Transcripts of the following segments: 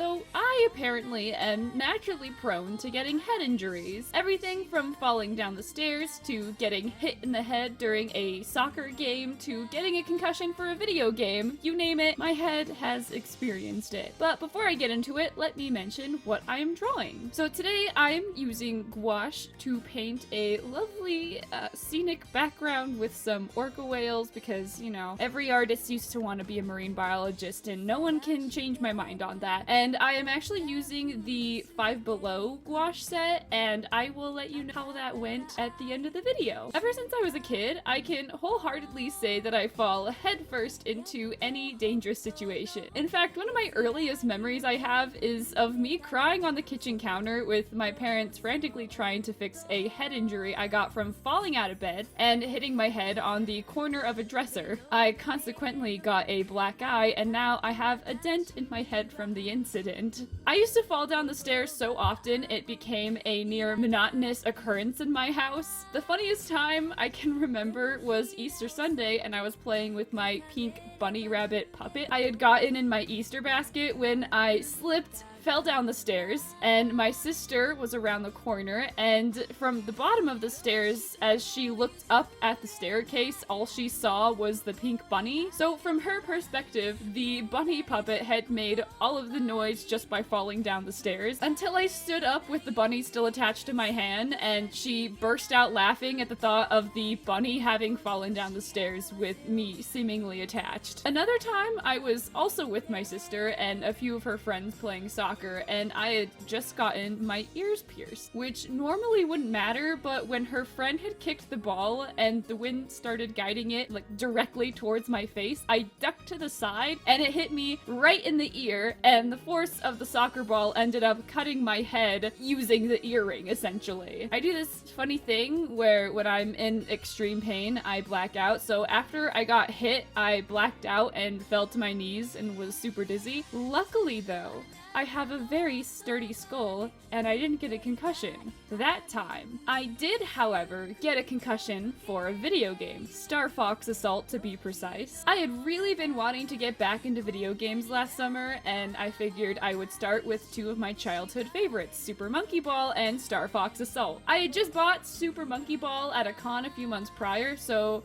So I apparently am naturally prone to getting head injuries. Everything from falling down the stairs to getting hit in the head during a soccer game to getting a concussion for a video game. You name it, my head has experienced it. But before I get into it, let me mention what I am drawing. So today I'm using gouache to paint a lovely scenic background with some orca whales because, you know, every artist used to want to be a marine biologist and no one can change my mind on that. And I am actually using the Five Below gouache set, and I will let you know how that went at the end of the video. Ever since I was a kid, I can wholeheartedly say that I fall headfirst into any dangerous situation. In fact, one of my earliest memories I have is of me crying on the kitchen counter with my parents frantically trying to fix a head injury I got from falling out of bed and hitting my head on the corner of a dresser. I consequently got a black eye, and now I have a dent in my head from the incident. I used to fall down the stairs so often it became a near monotonous occurrence in my house. The funniest time I can remember was Easter Sunday, and I was playing with my pink bunny rabbit puppet I had gotten in my Easter basket when I slipped, fell down the stairs, and my sister was around the corner, and from the bottom of the stairs, as she looked up at the staircase, all she saw was the pink bunny. So from her perspective, the bunny puppet had made all of the noise just by falling down the stairs, until I stood up with the bunny still attached to my hand, and she burst out laughing at the thought of the bunny having fallen down the stairs with me seemingly attached. Another time, I was also with my sister and a few of her friends playing soccer, and I had just gotten my ears pierced, which normally wouldn't matter, but when her friend had kicked the ball and the wind started guiding it like directly towards my face, I ducked to the side and it hit me right in the ear, and the force of the soccer ball ended up cutting my head using the earring, essentially. I do this funny thing where when I'm in extreme pain, I black out. So after I got hit, I blacked out and fell to my knees and was super dizzy. Luckily though, I have a very sturdy skull, and I didn't get a concussion that time. I did, however, get a concussion for a video game, Star Fox Assault to be precise. I had really been wanting to get back into video games last summer, and I figured I would start with two of my childhood favorites, Super Monkey Ball and Star Fox Assault. I had just bought Super Monkey Ball at a con a few months prior, so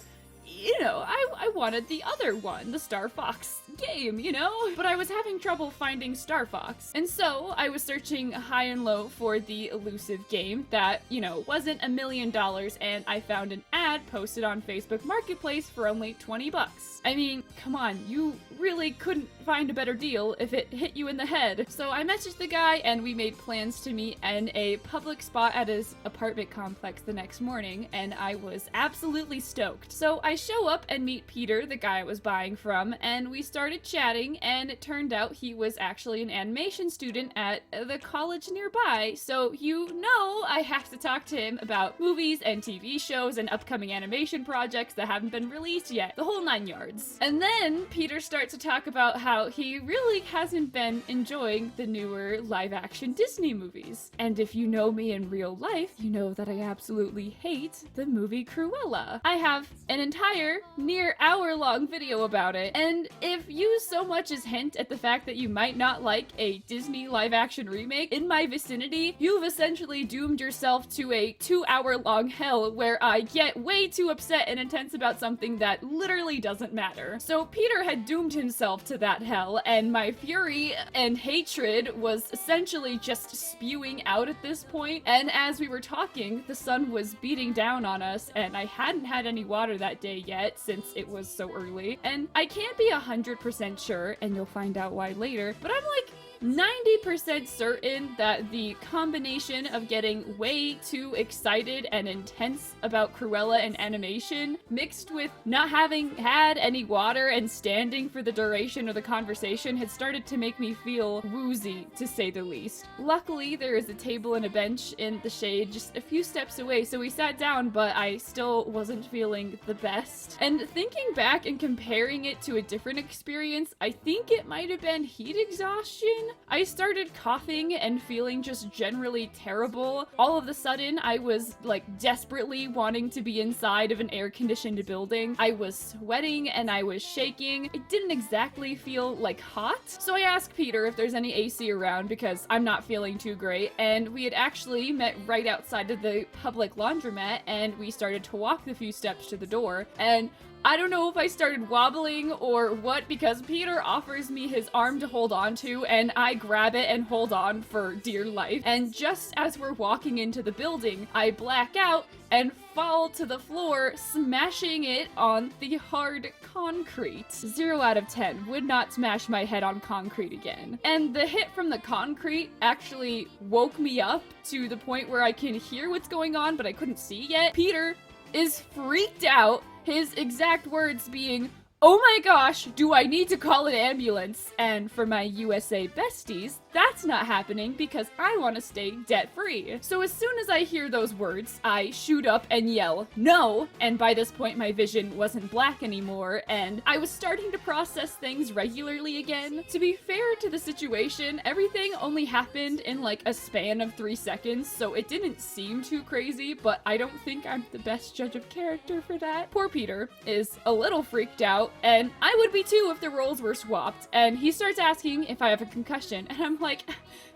you know, I wanted the other one, the Star Fox game, you know? But I was having trouble finding Star Fox. And so I was searching high and low for the elusive game that, you know, wasn't $1 million, and I found an ad posted on Facebook Marketplace for only 20 bucks. I mean, come on, you really couldn't find a better deal if it hit you in the head. So I messaged the guy and we made plans to meet in a public spot at his apartment complex the next morning, and I was absolutely stoked. So I show up and meet Peter, the guy I was buying from, and we started chatting, and it turned out he was actually an animation student at the college nearby. So you know I have to talk to him about movies and TV shows and upcoming animation projects that haven't been released yet, the whole 9 yards. And then Peter starts to talk about how he really hasn't been enjoying the newer live-action Disney movies. And if you know me in real life, you know that I absolutely hate the movie Cruella. I have an entire near hour-long video about it, and if you so much as hint at the fact that you might not like a Disney live-action remake in my vicinity, you've essentially doomed yourself to a 2-hour-long hell where I get way too upset and intense about something that literally doesn't matter. So Peter had doomed himself to that hell, and my fury and hatred was essentially just spewing out at this point. And as we were talking, the sun was beating down on us, and I hadn't had any water that day yet since it was so early. And I can't be 100% sure, and you'll find out why later, but I'm like 90% certain that the combination of getting way too excited and intense about Cruella and animation, mixed with not having had any water and standing for the duration of the conversation, had started to make me feel woozy, to say the least. Luckily, there is a table and a bench in the shade just a few steps away, so we sat down, but I still wasn't feeling the best. And thinking back and comparing it to a different experience, I think it might have been heat exhaustion. I started coughing and feeling just generally terrible. All of a sudden, I was like desperately wanting to be inside of an air-conditioned building. I was sweating and I was shaking. It didn't exactly feel like hot. So I asked Peter if there's any AC around because I'm not feeling too great. And we had actually met right outside of the public laundromat and we started to walk the few steps to the door. And I don't know if I started wobbling or what because Peter offers me his arm to hold on to and I grab it and hold on for dear life. And just as we're walking into the building, I black out and fall to the floor, smashing it on the hard concrete. 0 out of 10. Would not smash my head on concrete again. And the hit from the concrete actually woke me up to the point where I can hear what's going on, but I couldn't see yet. Peter is freaked out. His exact words being, "Oh my gosh, do I need to call an ambulance?" And for my USA besties, that's not happening because I want to stay debt-free. So as soon as I hear those words, I shoot up and yell, "No!" And by this point, my vision wasn't black anymore, and I was starting to process things regularly again. To be fair to the situation, everything only happened in like a span of 3 seconds, so it didn't seem too crazy, but I don't think I'm the best judge of character for that. Poor Peter is a little freaked out, and I would be too if the roles were swapped, and he starts asking if I have a concussion, and I'm like,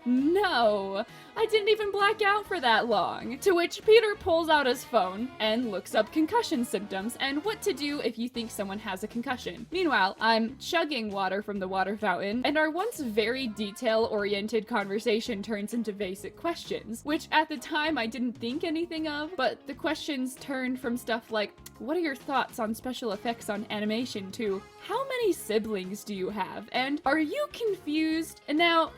no, I didn't even black out for that long. To which Peter pulls out his phone and looks up concussion symptoms and what to do if you think someone has a concussion. Meanwhile, I'm chugging water from the water fountain, and our once very detail-oriented conversation turns into basic questions, which at the time I didn't think anything of, but the questions turned from stuff like, what are your thoughts on special effects on animation, to how many siblings do you have, and are you confused? And now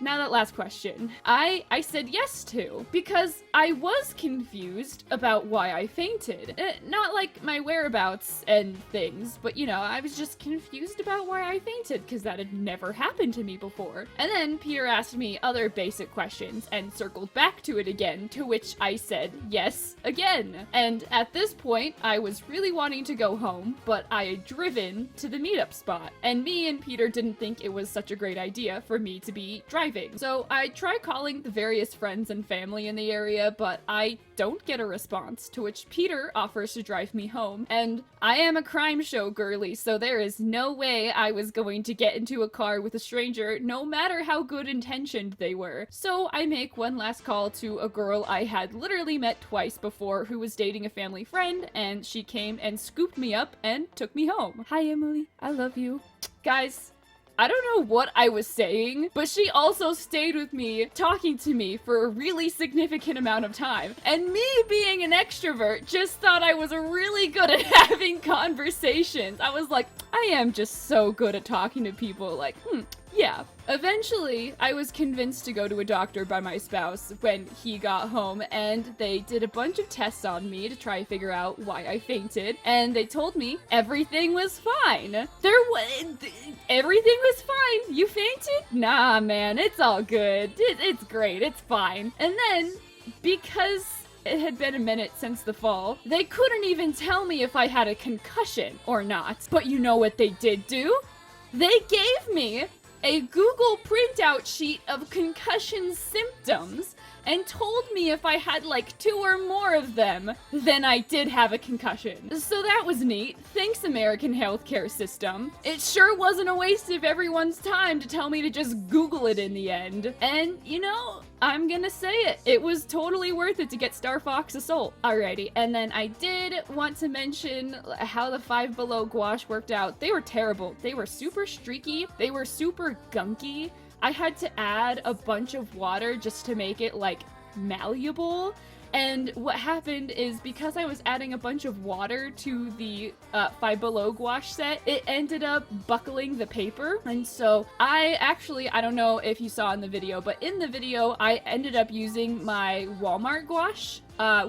that last question, I said yes to, because I was confused about why I fainted. Not like my whereabouts and things, but you know, I was just confused about why I fainted, because that had never happened to me before. And then Peter asked me other basic questions and circled back to it again, to which I said yes again. And at this point, I was really wanting to go home, but I had driven to the meetup spot, and me and Peter didn't think it was such a great idea for me to be driving. So I try calling the various friends and family in the area, but I don't get a response, to which Peter offers to drive me home, and I am a crime show girly, so there is no way I was going to get into a car with a stranger, no matter how good intentioned they were. So I make one last call to a girl I had literally met twice before who was dating a family friend, and she came and scooped me up and took me home. Hi, Emily. I love you. Guys, I don't know what I was saying, but she also stayed with me, talking to me for a really significant amount of time. And me being an extrovert just thought I was really good at having conversations. I was like, I am just so good at talking to people, like, yeah. Eventually, I was convinced to go to a doctor by my spouse when he got home, and they did a bunch of tests on me to try to figure out why I fainted, and they told me everything was fine. Everything was fine. You fainted? Nah, man, it's all good. It's great. It's fine. And then, because it had been a minute since the fall, they couldn't even tell me if I had a concussion or not. But you know what they did do? They gave me a Google printout sheet of concussion symptoms and told me if I had like 2 or more of them, then I did have a concussion. So that was neat. Thanks, American healthcare system. It sure wasn't a waste of everyone's time to tell me to just Google it in the end. And, you know, I'm gonna say it. It was totally worth it to get Star Fox Assault. Alrighty, and then I did want to mention how the Five Below gouache worked out. They were terrible. They were super streaky. They were super gunky. I had to add a bunch of water just to make it, like, malleable. And what happened is, because I was adding a bunch of water to the Five Below gouache set, it ended up buckling the paper. And so I don't know if you saw in the video, but in the video, I ended up using my Walmart gouache,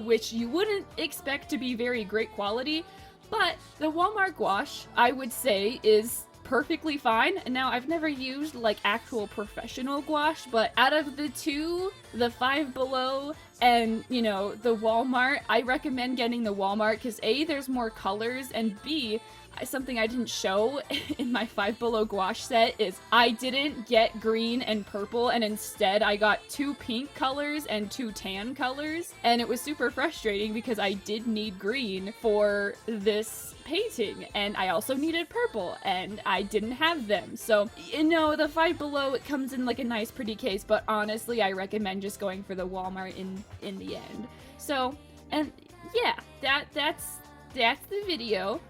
which you wouldn't expect to be very great quality. But the Walmart gouache, I would say, is perfectly fine. And now, I've never used like actual professional gouache, but out of the two, the Five Below And, you know, the Walmart, I recommend getting the Walmart because A, there's more colors, and B, something I didn't show in my Five Below gouache set is I didn't get green and purple, and instead I got 2 pink colors and 2 tan colors, and it was super frustrating because I did need green for this painting, and I also needed purple, and I didn't have them. So, you know, the Five Below, it comes in like a nice pretty case, but honestly I recommend just going for the Walmart in the end. So, and yeah, that's the video.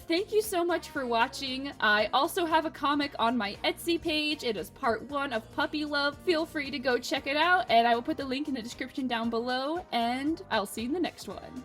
Thank you so much for watching. I also have a comic on my Etsy page. It is part 1 of Puppy Love. Feel free to go check it out, and I will put the link in the description down below, and I'll see you in the next one.